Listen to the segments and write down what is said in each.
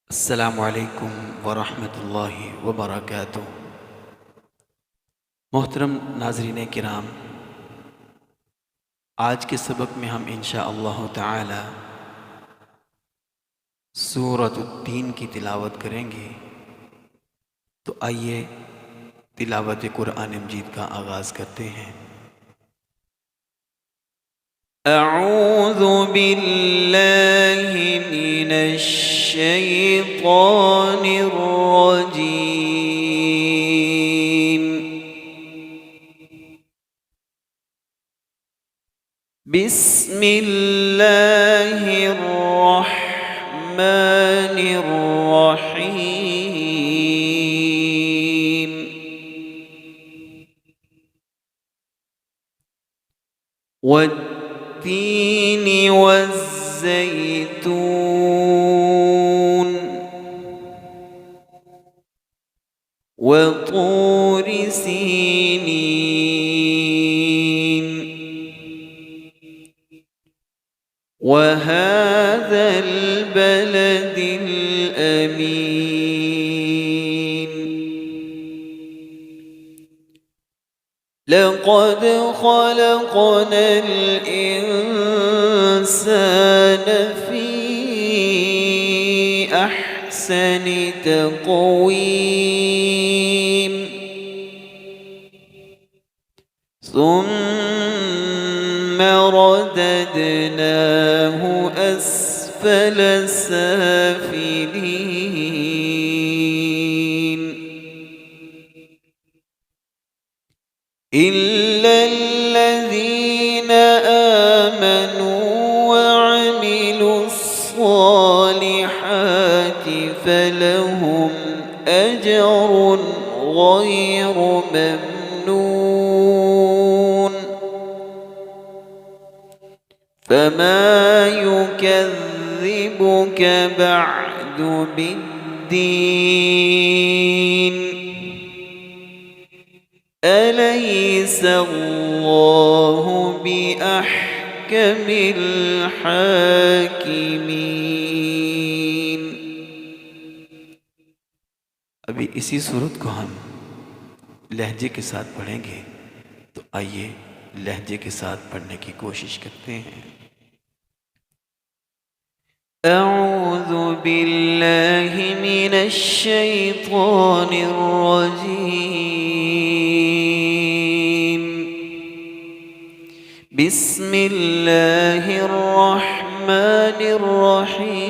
अस्सलामु अलैकुम वरहमतुल्लाहि वबरकातुह। मोहतरम नाज़रीन किराम, आज के सबक में हम इंशाअल्लाह ताला सूरत-उत-तीन की तिलावत करेंगे। तो आइए तिलावत कुरान मजीद का आगाज़ करते हैं। अऊज़ु बिल्लाहि मिनश शैतानिर रजीम। बिस्मिल्लाहिर रहमानिर रहीम। वत्तीन वज़्ज़ैतून वतूर सीनीन वहाज़ल बलदिल अमीन। लक़द ख़लक़नल इंसान फ़ी अहसनि तक़वीम। ثم رددناه أسفل سافلين إلا الذين آمنوا وعملوا الصالحات فلهم أجر غير ممنون. فما يكذبك بعد بالدين؟ أليس الله بأحكم الحاكمين। अभी इसी सूरत को हम लहजे के साथ पढ़ेंगे, तो आइए लहजे के साथ पढ़ने की कोशिश करते हैं। अऊज़ु बिल्लाहि मिनश शैतानिर रजीम। बिस्मिल्लाहिर रहमानिर रहीम।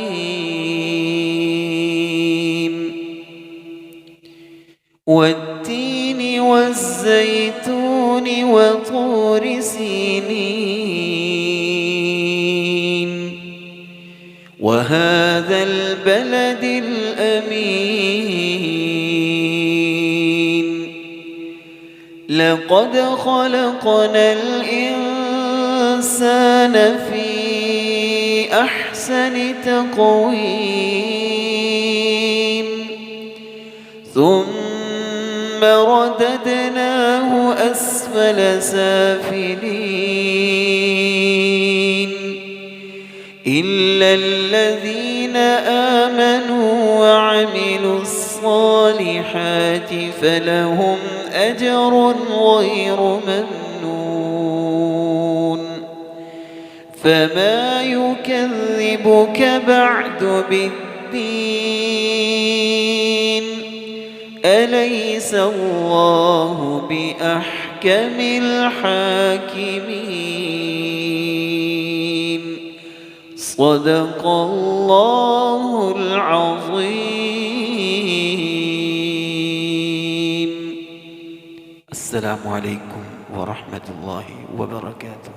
वत्तीन वज़्ज़ैतून वतूर सीनीन वहाज़ल बलदिल अमीन। लक़द ख़लक़नल इंसान फ़ी अहसनि तक़वीम। ثم رددناه أسفل سافلين إلا الذين آمنوا وعملوا الصالحات فلهم أجر غير ممنون. فما يكذبك بعد بالدين؟ أليس الله بأحكم الحاكمين. صدق الله العظيم. السلام عليكم ورحمة الله وبركاته.